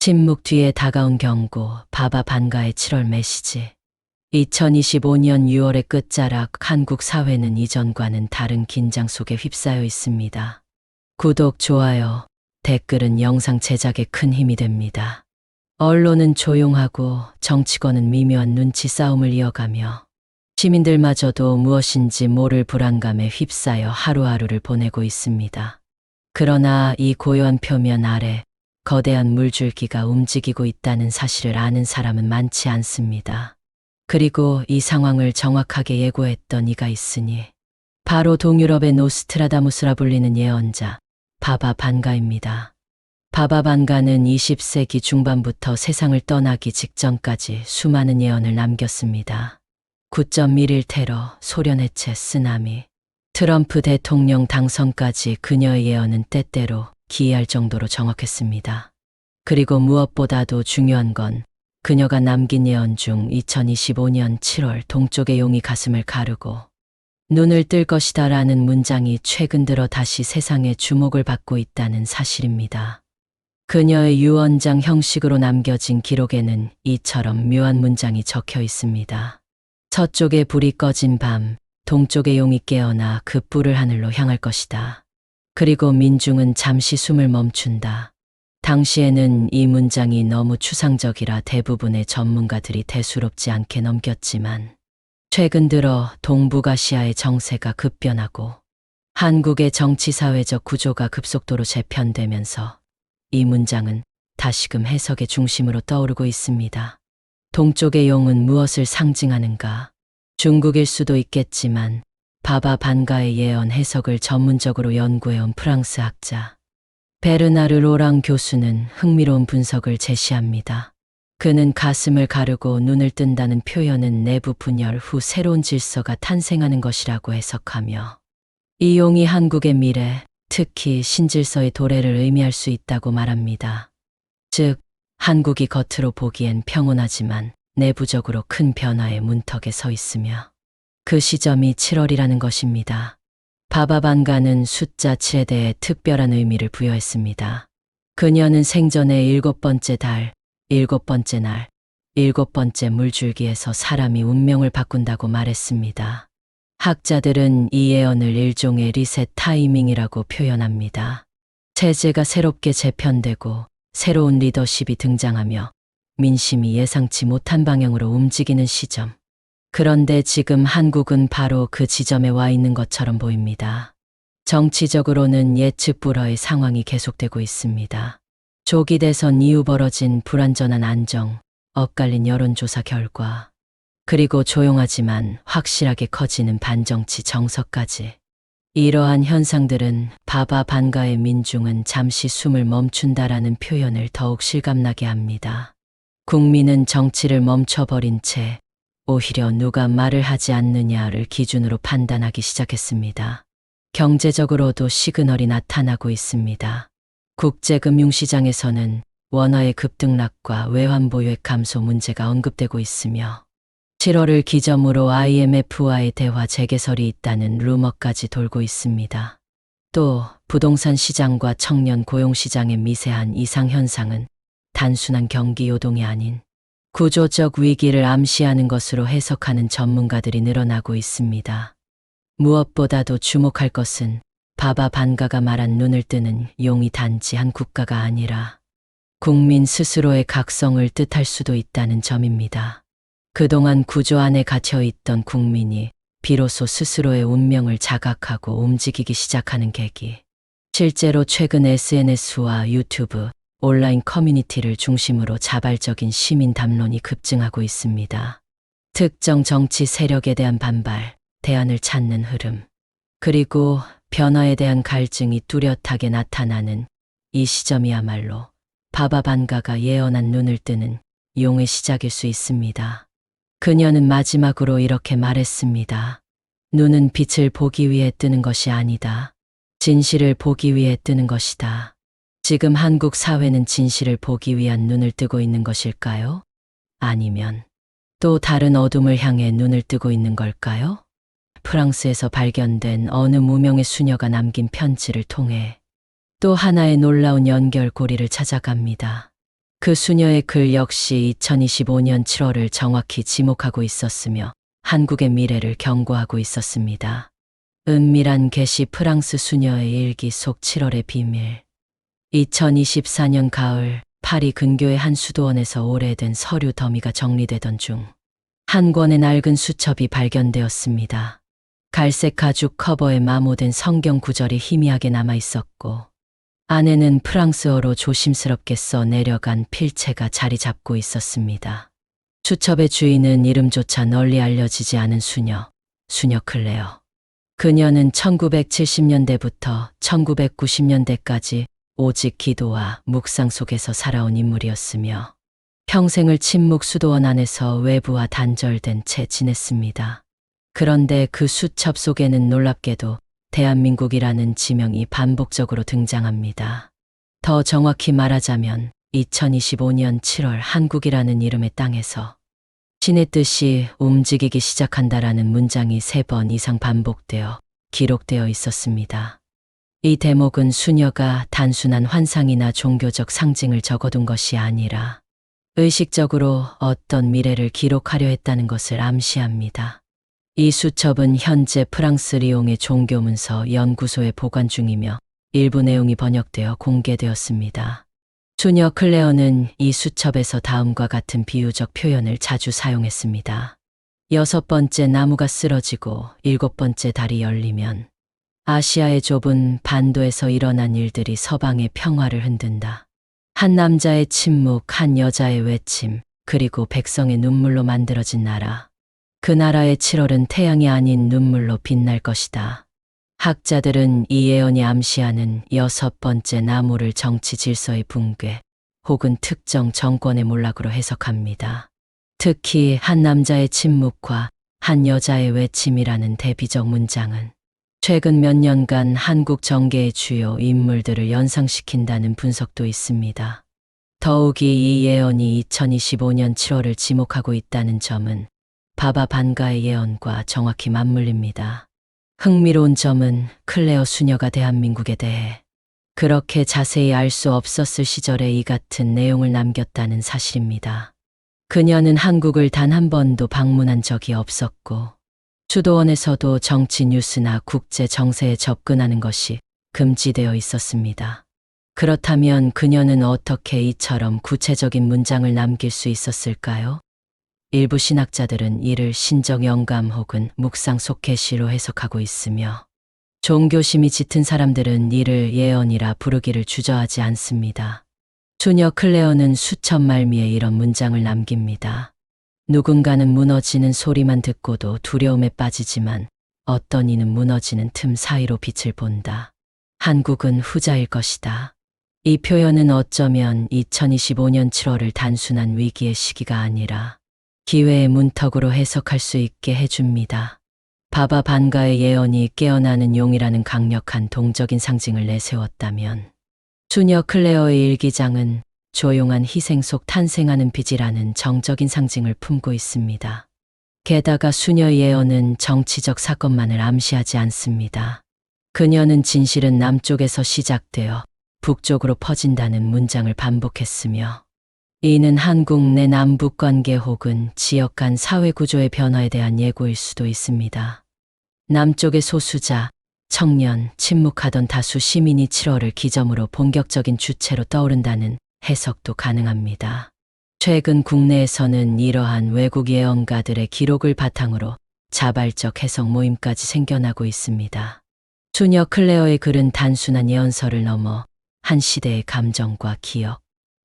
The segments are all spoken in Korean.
침묵 뒤에 다가온 경고, 바바 반가의 7월 메시지. 2025년 6월의 끝자락, 한국 사회는 이전과는 다른 긴장 속에 휩싸여 있습니다. 구독, 좋아요, 댓글은 영상 제작에 큰 힘이 됩니다. 언론은 조용하고 정치권은 미묘한 눈치 싸움을 이어가며 시민들마저도 무엇인지 모를 불안감에 휩싸여 하루하루를 보내고 있습니다. 그러나 이 고요한 표면 아래 거대한 물줄기가 움직이고 있다는 사실을 아는 사람은 많지 않습니다. 그리고 이 상황을 정확하게 예고했던 이가 있으니 바로 동유럽의 노스트라다무스라 불리는 예언자 바바 반가입니다. 바바 반가는 20세기 중반부터 세상을 떠나기 직전까지 수많은 예언을 남겼습니다. 9.11 테러, 소련 해체, 쓰나미, 트럼프 대통령 당선까지 그녀의 예언은 때때로 기이할 정도로 정확했습니다. 그리고 무엇보다도 중요한 건 그녀가 남긴 예언 중 2025년 7월 동쪽의 용이 가슴을 가르고 눈을 뜰 것이다 라는 문장이 최근 들어 다시 세상의 주목을 받고 있다는 사실입니다. 그녀의 유언장 형식으로 남겨진 기록에는 이처럼 묘한 문장이 적혀 있습니다. 서쪽에 불이 꺼진 밤, 동쪽의 용이 깨어나 그 뿔을 하늘로 향할 것이다. 그리고 민중은 잠시 숨을 멈춘다. 당시에는 이 문장이 너무 추상적이라 대부분의 전문가들이 대수롭지 않게 넘겼지만 최근 들어 동북아시아의 정세가 급변하고 한국의 정치사회적 구조가 급속도로 재편되면서 이 문장은 다시금 해석의 중심으로 떠오르고 있습니다. 동쪽의 용은 무엇을 상징하는가? 중국일 수도 있겠지만 바바 반가의 예언 해석을 전문적으로 연구해온 프랑스 학자 베르나르 로랑 교수는 흥미로운 분석을 제시합니다. 그는 가슴을 가르고 눈을 뜬다는 표현은 내부 분열 후 새로운 질서가 탄생하는 것이라고 해석하며 이 용이 한국의 미래, 특히 신질서의 도래를 의미할 수 있다고 말합니다. 즉, 한국이 겉으로 보기엔 평온하지만 내부적으로 큰 변화의 문턱에 서 있으며 그 시점이 7월이라는 것입니다. 바바 반가는 숫자 7에 대해 특별한 의미를 부여했습니다. 그녀는 생전의 7번째 달, 7번째 날, 7번째 물줄기에서 사람이 운명을 바꾼다고 말했습니다. 학자들은 이 예언을 일종의 리셋 타이밍이라고 표현합니다. 체제가 새롭게 재편되고 새로운 리더십이 등장하며 민심이 예상치 못한 방향으로 움직이는 시점. 그런데 지금 한국은 바로 그 지점에 와 있는 것처럼 보입니다. 정치적으로는 예측 불허의 상황이 계속되고 있습니다. 조기 대선 이후 벌어진 불완전한 안정, 엇갈린 여론조사 결과, 그리고 조용하지만 확실하게 커지는 반정치 정서까지. 이러한 현상들은 바바 반가의 민중은 잠시 숨을 멈춘다라는 표현을 더욱 실감나게 합니다. 국민은 정치를 멈춰버린 채 오히려 누가 말을 하지 않느냐를 기준으로 판단하기 시작했습니다. 경제적으로도 시그널이 나타나고 있습니다. 국제금융시장에서는 원화의 급등락과 외환보유액 감소 문제가 언급되고 있으며 7월을 기점으로 IMF와의 대화 재개설이 있다는 루머까지 돌고 있습니다. 또 부동산 시장과 청년 고용 시장의 미세한 이상 현상은 단순한 경기 요동이 아닌 구조적 위기를 암시하는 것으로 해석하는 전문가들이 늘어나고 있습니다. 무엇보다도 주목할 것은 바바 반가가 말한 눈을 뜨는 용이 단지 한 국가가 아니라 국민 스스로의 각성을 뜻할 수도 있다는 점입니다. 그동안 구조 안에 갇혀있던 국민이 비로소 스스로의 운명을 자각하고 움직이기 시작하는 계기. 실제로 최근 SNS와 유튜브, 온라인 커뮤니티를 중심으로 자발적인 시민 담론이 급증하고 있습니다. 특정 정치 세력에 대한 반발, 대안을 찾는 흐름, 그리고 변화에 대한 갈증이 뚜렷하게 나타나는 이 시점이야말로 바바 반가가 예언한 눈을 뜨는 용의 시작일 수 있습니다. 그녀는 마지막으로 이렇게 말했습니다. 눈은 빛을 보기 위해 뜨는 것이 아니다. 진실을 보기 위해 뜨는 것이다. 지금 한국 사회는 진실을 보기 위한 눈을 뜨고 있는 것일까요? 아니면 또 다른 어둠을 향해 눈을 뜨고 있는 걸까요? 프랑스에서 발견된 어느 무명의 수녀가 남긴 편지를 통해 또 하나의 놀라운 연결고리를 찾아갑니다. 그 수녀의 글 역시 2025년 7월을 정확히 지목하고 있었으며 한국의 미래를 경고하고 있었습니다. 은밀한 게시 프랑스 수녀의 일기 속 7월의 비밀. 2024년 가을 파리 근교의 한 수도원에서 오래된 서류 더미가 정리되던 중 한 권의 낡은 수첩이 발견되었습니다. 갈색 가죽 커버에 마모된 성경 구절이 희미하게 남아 있었고 안에는 프랑스어로 조심스럽게 써 내려간 필체가 자리 잡고 있었습니다. 수첩의 주인은 이름조차 널리 알려지지 않은 수녀 클레어. 그녀는 1970년대부터 1990년대까지 오직 기도와 묵상 속에서 살아온 인물이었으며 평생을 침묵 수도원 안에서 외부와 단절된 채 지냈습니다. 그런데 그 수첩 속에는 놀랍게도 대한민국이라는 지명이 반복적으로 등장합니다. 더 정확히 말하자면 2025년 7월 한국이라는 이름의 땅에서 신의 뜻이 움직이기 시작한다라는 문장이 3번 이상 반복되어 기록되어 있었습니다. 이 대목은 수녀가 단순한 환상이나 종교적 상징을 적어둔 것이 아니라 의식적으로 어떤 미래를 기록하려 했다는 것을 암시합니다. 이 수첩은 현재 프랑스 리옹의 종교문서 연구소에 보관 중이며 일부 내용이 번역되어 공개되었습니다. 수녀 클레어는 이 수첩에서 다음과 같은 비유적 표현을 자주 사용했습니다. 6번째 나무가 쓰러지고 7번째 달이 열리면 아시아의 좁은 반도에서 일어난 일들이 서방의 평화를 흔든다. 한 남자의 침묵, 한 여자의 외침, 그리고 백성의 눈물로 만들어진 나라. 그 나라의 7월은 태양이 아닌 눈물로 빛날 것이다. 학자들은 이 예언이 암시하는 6번째 나무를 정치 질서의 붕괴 혹은 특정 정권의 몰락으로 해석합니다. 특히 한 남자의 침묵과 한 여자의 외침이라는 대비적 문장은 최근 몇 년간 한국 정계의 주요 인물들을 연상시킨다는 분석도 있습니다. 더욱이 이 예언이 2025년 7월을 지목하고 있다는 점은 바바 반가의 예언과 정확히 맞물립니다. 흥미로운 점은 클레어 수녀가 대한민국에 대해 그렇게 자세히 알 수 없었을 시절에 이 같은 내용을 남겼다는 사실입니다. 그녀는 한국을 단 한 번도 방문한 적이 없었고 수도원에서도 정치 뉴스나 국제 정세에 접근하는 것이 금지되어 있었습니다. 그렇다면 그녀는 어떻게 이처럼 구체적인 문장을 남길 수 있었을까요? 일부 신학자들은 이를 신적 영감 혹은 묵상 속 계시로 해석하고 있으며 종교심이 짙은 사람들은 이를 예언이라 부르기를 주저하지 않습니다. 수녀 클레어는 수천 말미에 이런 문장을 남깁니다. 누군가는 무너지는 소리만 듣고도 두려움에 빠지지만 어떤 이는 무너지는 틈 사이로 빛을 본다. 한국은 후자일 것이다. 이 표현은 어쩌면 2025년 7월을 단순한 위기의 시기가 아니라 기회의 문턱으로 해석할 수 있게 해줍니다. 바바 반가의 예언이 깨어나는 용이라는 강력한 동적인 상징을 내세웠다면 수녀 클레어의 일기장은 조용한 희생 속 탄생하는 빛이라는 정적인 상징을 품고 있습니다. 게다가 수녀의 예언은 정치적 사건만을 암시하지 않습니다. 그녀는 진실은 남쪽에서 시작되어 북쪽으로 퍼진다는 문장을 반복했으며 이는 한국 내 남북 관계 혹은 지역 간 사회 구조의 변화에 대한 예고일 수도 있습니다. 남쪽의 소수자, 청년, 침묵하던 다수 시민이 7월을 기점으로 본격적인 주체로 떠오른다는 해석도 가능합니다. 최근 국내에서는 이러한 외국 예언가들의 기록을 바탕으로 자발적 해석 모임까지 생겨나고 있습니다. 수녀 클레어의 글은 단순한 예언서를 넘어 한 시대의 감정과 기억,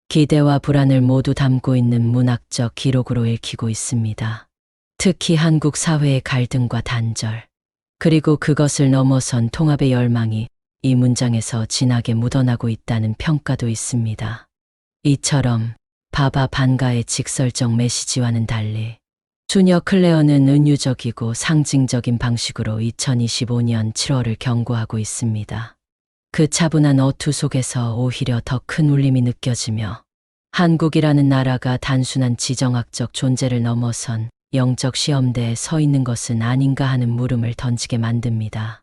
기대와 불안을 모두 담고 있는 문학적 기록으로 읽히고 있습니다. 특히 한국 사회의 갈등과 단절, 그리고 그것을 넘어선 통합의 열망이 이 문장에서 진하게 묻어나고 있다는 평가도 있습니다. 이처럼 바바 반가의 직설적 메시지와는 달리 수녀 클레어는 은유적이고 상징적인 방식으로 2025년 7월을 경고하고 있습니다. 그 차분한 어투 속에서 오히려 더 큰 울림이 느껴지며 한국이라는 나라가 단순한 지정학적 존재를 넘어선 영적 시험대에 서 있는 것은 아닌가 하는 물음을 던지게 만듭니다.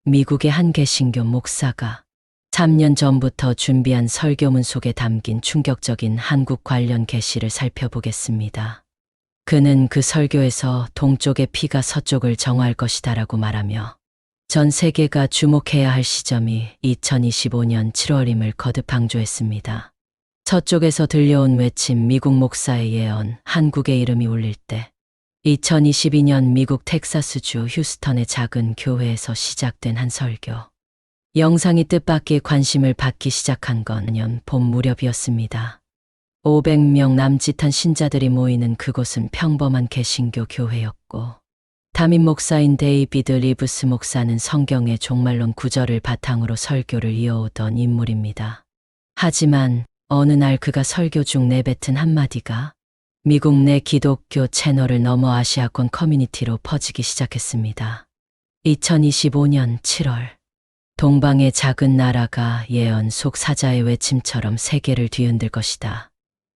미국의 한 개신교 목사가 3년 전부터 준비한 설교문 속에 담긴 충격적인 한국 관련 계시를 살펴보겠습니다. 그는 그 설교에서 동쪽의 피가 서쪽을 정화할 것이다라고 말하며 전 세계가 주목해야 할 시점이 2025년 7월임을 거듭 강조했습니다. 서쪽에서 들려온 외침 미국 목사의 예언, 한국의 이름이 울릴 때 2022년 미국 텍사스주 휴스턴의 작은 교회에서 시작된 한 설교. 영상이 뜻밖의 관심을 받기 시작한 건 년 봄 무렵이었습니다. 500명 남짓한 신자들이 모이는 그곳은 평범한 개신교 교회였고 담임 목사인 데이비드 리브스 목사는 성경의 종말론 구절을 바탕으로 설교를 이어오던 인물입니다. 하지만 어느 날 그가 설교 중 내뱉은 한마디가 미국 내 기독교 채널을 넘어 아시아권 커뮤니티로 퍼지기 시작했습니다. 2025년 7월 동방의 작은 나라가 예언 속 사자의 외침처럼 세계를 뒤흔들 것이다.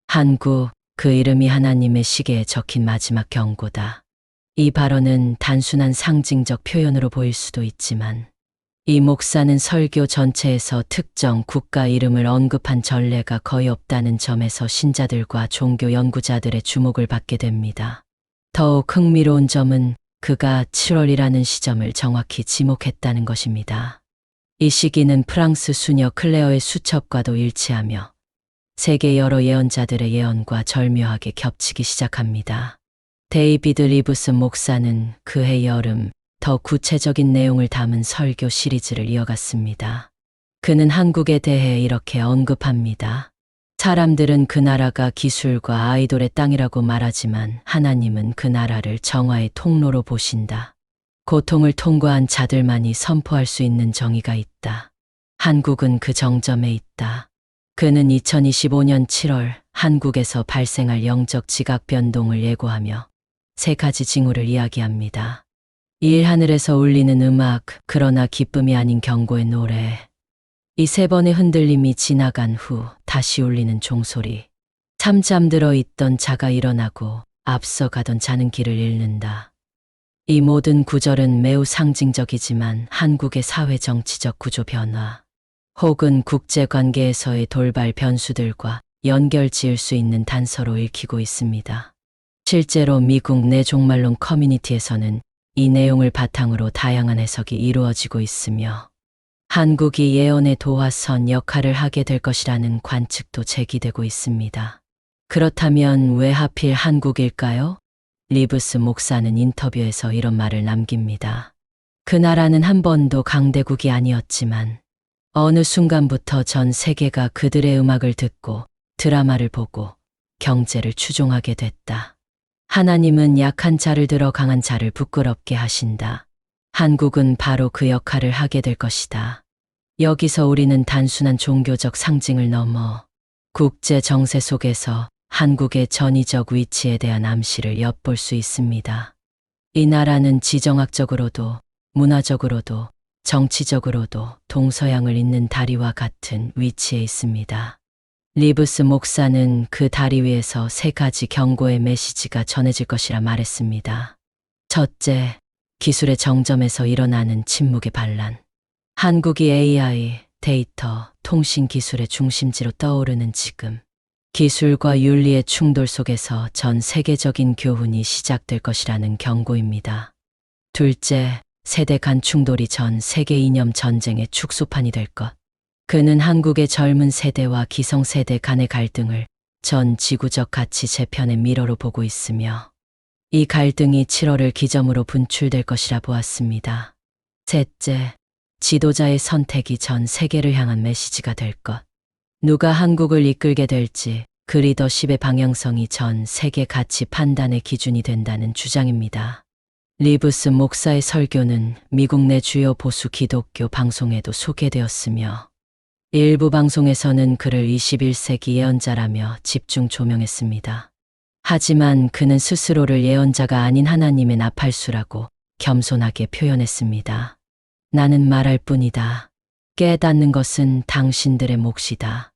한국, 그 이름이 하나님의 시계에 적힌 마지막 경고다. 이 발언은 단순한 상징적 표현으로 보일 수도 있지만 이 목사는 설교 전체에서 특정 국가 이름을 언급한 전례가 거의 없다는 점에서 신자들과 종교 연구자들의 주목을 받게 됩니다. 더욱 흥미로운 점은 그가 7월이라는 시점을 정확히 지목했다는 것입니다. 이 시기는 프랑스 수녀 클레어의 수첩과도 일치하며 세계 여러 예언자들의 예언과 절묘하게 겹치기 시작합니다. 데이비드 리브스 목사는 그해 여름 더 구체적인 내용을 담은 설교 시리즈를 이어갔습니다. 그는 한국에 대해 이렇게 언급합니다. 사람들은 그 나라가 기술과 아이돌의 땅이라고 말하지만 하나님은 그 나라를 정화의 통로로 보신다. 고통을 통과한 자들만이 선포할 수 있는 정의가 있다. 한국은 그 정점에 있다. 그는 2025년 7월 한국에서 발생할 영적 지각 변동을 예고하며 세 가지 징후를 이야기합니다. 일하늘에서 울리는 음악, 그러나 기쁨이 아닌 경고의 노래. 이 세 번의 흔들림이 지나간 후 다시 울리는 종소리. 잠들어 있던 자가 일어나고 앞서가던 자는 길을 잃는다. 이 모든 구절은 매우 상징적이지만 한국의 사회 정치적 구조 변화 혹은 국제관계에서의 돌발 변수들과 연결 지을 수 있는 단서로 읽히고 있습니다. 실제로 미국 내 종말론 커뮤니티에서는 이 내용을 바탕으로 다양한 해석이 이루어지고 있으며 한국이 예언의 도화선 역할을 하게 될 것이라는 관측도 제기되고 있습니다. 그렇다면 왜 하필 한국일까요? 리브스 목사는 인터뷰에서 이런 말을 남깁니다. 그 나라는 한 번도 강대국이 아니었지만 어느 순간부터 전 세계가 그들의 음악을 듣고 드라마를 보고 경제를 추종하게 됐다. 하나님은 약한 자를 들어 강한 자를 부끄럽게 하신다. 한국은 바로 그 역할을 하게 될 것이다. 여기서 우리는 단순한 종교적 상징을 넘어 국제 정세 속에서 한국의 전위적 위치에 대한 암시를 엿볼 수 있습니다. 이 나라는 지정학적으로도 문화적으로도 정치적으로도 동서양을 잇는 다리와 같은 위치에 있습니다. 리브스 목사는 그 다리 위에서 세 가지 경고의 메시지가 전해질 것이라 말했습니다. 첫째, 기술의 정점에서 일어나는 침묵의 반란. 한국이 AI, 데이터, 통신 기술의 중심지로 떠오르는 지금, 기술과 윤리의 충돌 속에서 전 세계적인 교훈이 시작될 것이라는 경고입니다. 둘째, 세대 간 충돌이 전 세계 이념 전쟁의 축소판이 될 것. 그는 한국의 젊은 세대와 기성세대 간의 갈등을 전 지구적 가치 재편의 미러로 보고 있으며 이 갈등이 7월을 기점으로 분출될 것이라 보았습니다. 셋째, 지도자의 선택이 전 세계를 향한 메시지가 될 것. 누가 한국을 이끌게 될지 그 리더십의 방향성이 전 세계 가치 판단의 기준이 된다는 주장입니다. 리브스 목사의 설교는 미국 내 주요 보수 기독교 방송에도 소개되었으며 일부 방송에서는 그를 21세기 예언자라며 집중 조명했습니다. 하지만 그는 스스로를 예언자가 아닌 하나님의 나팔수라고 겸손하게 표현했습니다. 나는 말할 뿐이다. 깨닫는 것은 당신들의 몫이다.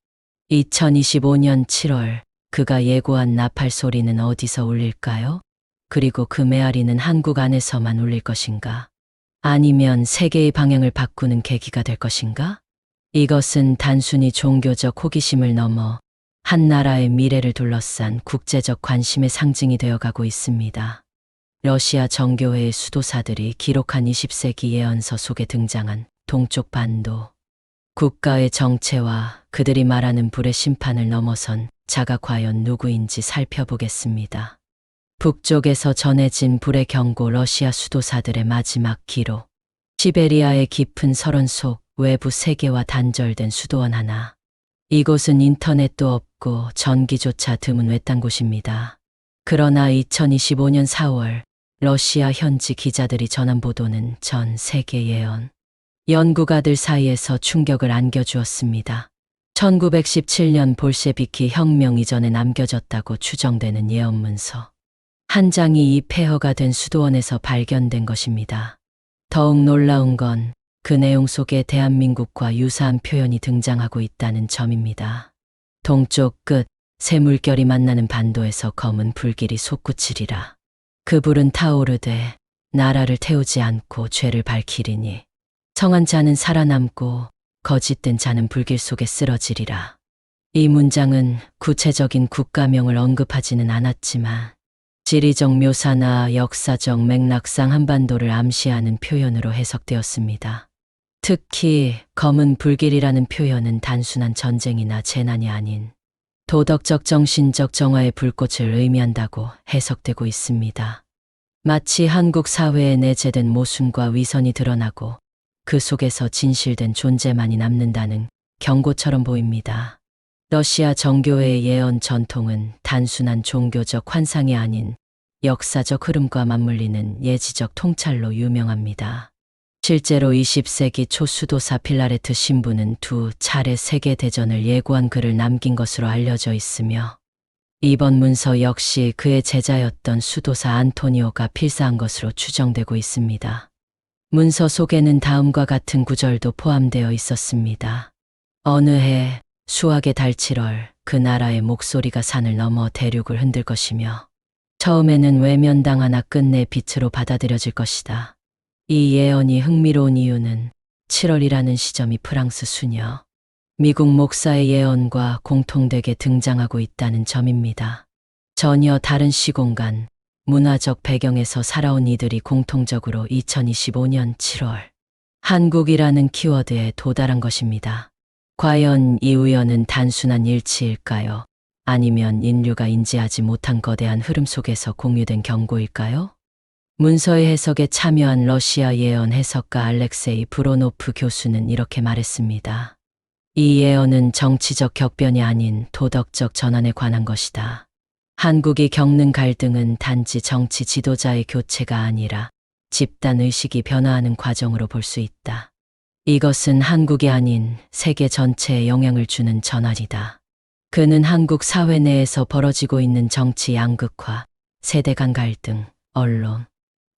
2025년 7월 그가 예고한 나팔 소리는 어디서 울릴까요? 그리고 그 메아리는 한국 안에서만 울릴 것인가? 아니면 세계의 방향을 바꾸는 계기가 될 것인가? 이것은 단순히 종교적 호기심을 넘어 한 나라의 미래를 둘러싼 국제적 관심의 상징이 되어가고 있습니다. 러시아 정교회의 수도사들이 기록한 20세기 예언서 속에 등장한 동쪽 반도. 국가의 정체와 그들이 말하는 불의 심판을 넘어선 자가 과연 누구인지 살펴보겠습니다. 북쪽에서 전해진 불의 경고. 러시아 수도사들의 마지막 기록. 시베리아의 깊은 설원 속 외부 세계와 단절된 수도원 하나. 이곳은 인터넷도 없고 전기조차 드문 외딴 곳입니다. 그러나 2025년 4월 러시아 현지 기자들이 전한 보도는 전 세계 예언 연구가들 사이에서 충격을 안겨주었습니다. 1917년 볼셰비키 혁명 이전에 남겨졌다고 추정되는 예언문서 한 장이 이 폐허가 된 수도원에서 발견된 것입니다. 더욱 놀라운 건 그 내용 속에 대한민국과 유사한 표현이 등장하고 있다는 점입니다. 동쪽 끝 새 물결이 만나는 반도에서 검은 불길이 솟구치리라. 그 불은 타오르되 나라를 태우지 않고 죄를 밝히리니 성한 자는 살아남고 거짓된 자는 불길 속에 쓰러지리라. 이 문장은 구체적인 국가명을 언급하지는 않았지만 지리적 묘사나 역사적 맥락상 한반도를 암시하는 표현으로 해석되었습니다. 특히 검은 불길이라는 표현은 단순한 전쟁이나 재난이 아닌 도덕적 정신적 정화의 불꽃을 의미한다고 해석되고 있습니다. 마치 한국 사회에 내재된 모순과 위선이 드러나고 그 속에서 진실된 존재만이 남는다는 경고처럼 보입니다. 러시아 정교회의 예언 전통은 단순한 종교적 환상이 아닌 역사적 흐름과 맞물리는 예지적 통찰로 유명합니다. 실제로 20세기 초 수도사 필라레트 신부는 2차례 세계대전을 예고한 글을 남긴 것으로 알려져 있으며 이번 문서 역시 그의 제자였던 수도사 안토니오가 필사한 것으로 추정되고 있습니다. 문서 속에는 다음과 같은 구절도 포함되어 있었습니다. 어느 해 수학의 달 7월 그 나라의 목소리가 산을 넘어 대륙을 흔들 것이며 처음에는 외면당하나 끝내 빛으로 받아들여질 것이다. 이 예언이 흥미로운 이유는 7월이라는 시점이 프랑스 수녀, 미국 목사의 예언과 공통되게 등장하고 있다는 점입니다. 전혀 다른 시공간, 문화적 배경에서 살아온 이들이 공통적으로 2025년 7월, 한국이라는 키워드에 도달한 것입니다. 과연 이 우연은 단순한 일치일까요? 아니면 인류가 인지하지 못한 거대한 흐름 속에서 공유된 경고일까요? 문서의 해석에 참여한 러시아 예언 해석가 알렉세이 브로노프 교수는 이렇게 말했습니다. 이 예언은 정치적 격변이 아닌 도덕적 전환에 관한 것이다. 한국이 겪는 갈등은 단지 정치 지도자의 교체가 아니라 집단 의식이 변화하는 과정으로 볼 수 있다. 이것은 한국이 아닌 세계 전체에 영향을 주는 전환이다. 그는 한국 사회 내에서 벌어지고 있는 정치 양극화, 세대 간 갈등, 언론,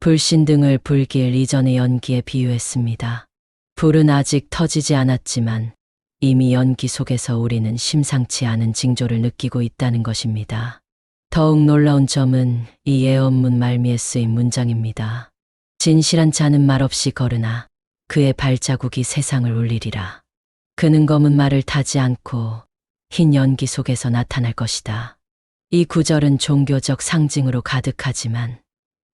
불신 등을 불길 이전의 연기에 비유했습니다. 불은 아직 터지지 않았지만 이미 연기 속에서 우리는 심상치 않은 징조를 느끼고 있다는 것입니다. 더욱 놀라운 점은 이 예언문 말미에 쓰인 문장입니다. 진실한 자는 말없이 걸으나 그의 발자국이 세상을 울리리라. 그는 검은 말을 타지 않고 흰 연기 속에서 나타날 것이다. 이 구절은 종교적 상징으로 가득하지만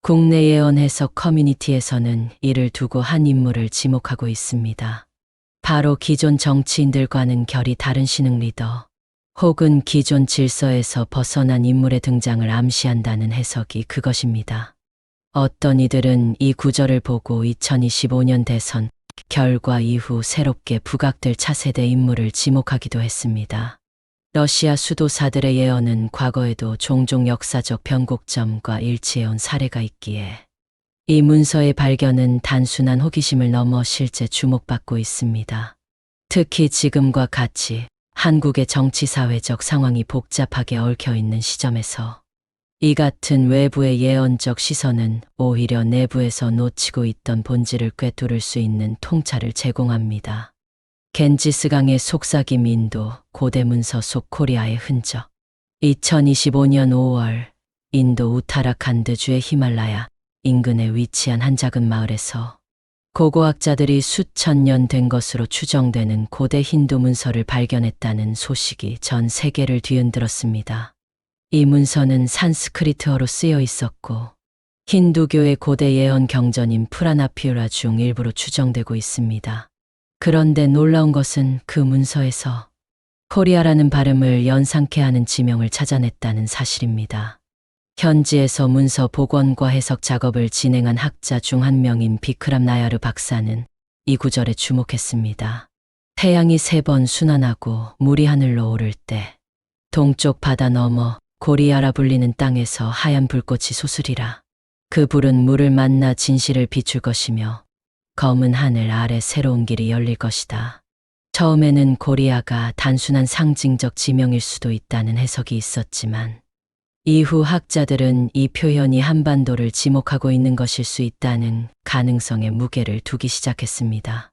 국내 예언 해석 커뮤니티에서는 이를 두고 한 인물을 지목하고 있습니다. 바로 기존 정치인들과는 결이 다른 신흥 리더, 혹은 기존 질서에서 벗어난 인물의 등장을 암시한다는 해석이 그것입니다. 어떤 이들은 이 구절을 보고 2025년 대선 결과 이후 새롭게 부각될 차세대 인물을 지목하기도 했습니다. 러시아 수도사들의 예언은 과거에도 종종 역사적 변곡점과 일치해온 사례가 있기에 이 문서의 발견은 단순한 호기심을 넘어 실제 주목받고 있습니다. 특히 지금과 같이 한국의 정치사회적 상황이 복잡하게 얽혀 있는 시점에서 이 같은 외부의 예언적 시선은 오히려 내부에서 놓치고 있던 본질을 꿰뚫을 수 있는 통찰을 제공합니다. 겐지스강의 속삭임 인도 고대 문서 속 코리아의 흔적. 2025년 5월 인도 우타라칸드주의 히말라야 인근에 위치한 한 작은 마을에서 고고학자들이 수천 년 된 것으로 추정되는 고대 힌두 문서를 발견했다는 소식이 전 세계를 뒤흔들었습니다. 이 문서는 산스크리트어로 쓰여 있었고 힌두교의 고대 예언 경전인 프라나피우라 중 일부로 추정되고 있습니다. 그런데 놀라운 것은 그 문서에서 코리아라는 발음을 연상케 하는 지명을 찾아냈다는 사실입니다. 현지에서 문서 복원과 해석 작업을 진행한 학자 중 한 명인 비크람 나야르 박사는 이 구절에 주목했습니다. 태양이 3번 순환하고 물이 하늘로 오를 때 동쪽 바다 너머 고리아라 불리는 땅에서 하얀 불꽃이 솟으리라. 그 불은 물을 만나 진실을 비출 것이며 검은 하늘 아래 새로운 길이 열릴 것이다. 처음에는 고리아가 단순한 상징적 지명일 수도 있다는 해석이 있었지만 이후 학자들은 이 표현이 한반도를 지목하고 있는 것일 수 있다는 가능성에 무게를 두기 시작했습니다.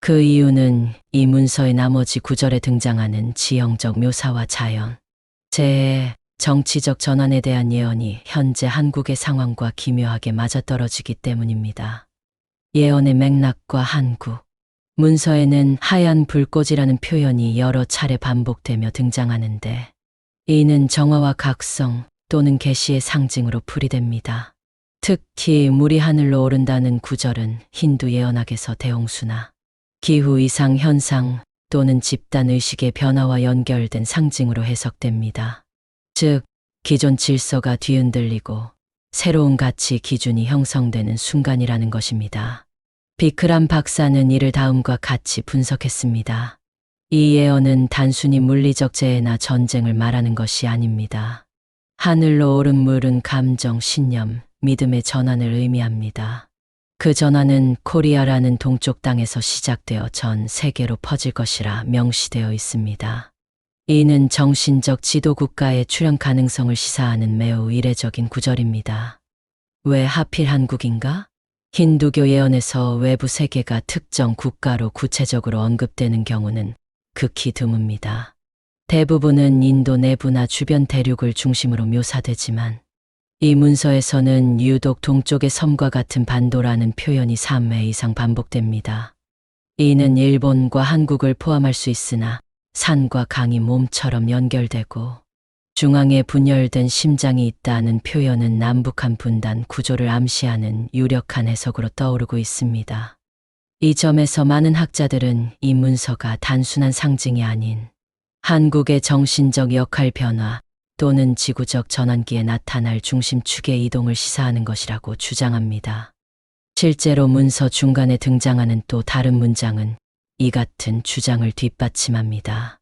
그 이유는 이 문서의 나머지 구절에 등장하는 지형적 묘사와 자연, 재해, 정치적 전환에 대한 예언이 현재 한국의 상황과 기묘하게 맞아떨어지기 때문입니다. 예언의 맥락과 한국, 문서에는 하얀 불꽃이라는 표현이 여러 차례 반복되며 등장하는데 이는 정화와 각성 또는 계시의 상징으로 풀이됩니다. 특히 물이 하늘로 오른다는 구절은 힌두 예언학에서 대홍수나 기후 이상 현상 또는 집단 의식의 변화와 연결된 상징으로 해석됩니다. 즉, 기존 질서가 뒤흔들리고 새로운 가치 기준이 형성되는 순간이라는 것입니다. 비크람 박사는 이를 다음과 같이 분석했습니다. 이 예언은 단순히 물리적 재해나 전쟁을 말하는 것이 아닙니다. 하늘로 오른 물은 감정, 신념, 믿음의 전환을 의미합니다. 그 전환은 코리아라는 동쪽 땅에서 시작되어 전 세계로 퍼질 것이라 명시되어 있습니다. 이는 정신적 지도 국가의 출현 가능성을 시사하는 매우 이례적인 구절입니다. 왜 하필 한국인가? 힌두교 예언에서 외부 세계가 특정 국가로 구체적으로 언급되는 경우는 극히 드뭅니다. 대부분은 인도 내부나 주변 대륙을 중심으로 묘사되지만 이 문서에서는 유독 동쪽의 섬과 같은 반도라는 표현이 3회 이상 반복됩니다. 이는 일본과 한국을 포함할 수 있으나 산과 강이 몸처럼 연결되고 중앙에 분열된 심장이 있다는 표현은 남북한 분단 구조를 암시하는 유력한 해석으로 떠오르고 있습니다. 이 점에서 많은 학자들은 이 문서가 단순한 상징이 아닌 한국의 정신적 역할 변화 또는 지구적 전환기에 나타날 중심축의 이동을 시사하는 것이라고 주장합니다. 실제로 문서 중간에 등장하는 또 다른 문장은 이 같은 주장을 뒷받침합니다.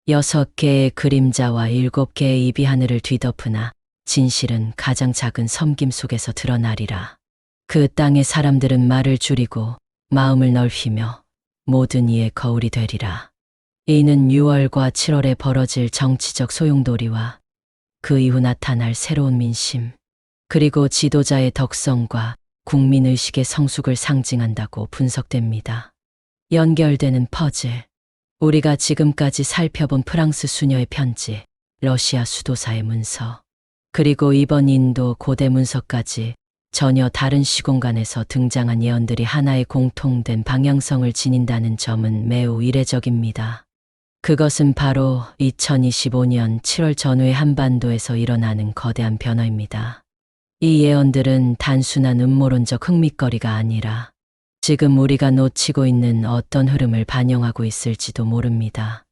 6개의 그림자와 7개의 입이 하늘을 뒤덮으나 진실은 가장 작은 섬김 속에서 드러나리라. 그 땅의 사람들은 말을 줄이고 마음을 넓히며 모든 이의 거울이 되리라. 이는 6월과 7월에 벌어질 정치적 소용돌이와 그 이후 나타날 새로운 민심, 그리고 지도자의 덕성과 국민의식의 성숙을 상징한다고 분석됩니다. 연결되는 퍼즐. 우리가 지금까지 살펴본 프랑스 수녀의 편지, 러시아 수도사의 문서, 그리고 이번 인도 고대 문서까지 전혀 다른 시공간에서 등장한 예언들이 하나의 공통된 방향성을 지닌다는 점은 매우 이례적입니다. 그것은 바로 2025년 7월 전후의 한반도에서 일어나는 거대한 변화입니다. 이 예언들은 단순한 음모론적 흥미거리가 아니라 지금 우리가 놓치고 있는 어떤 흐름을 반영하고 있을지도 모릅니다.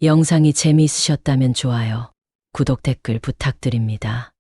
영상이 재미있으셨다면 좋아요, 구독, 댓글 부탁드립니다.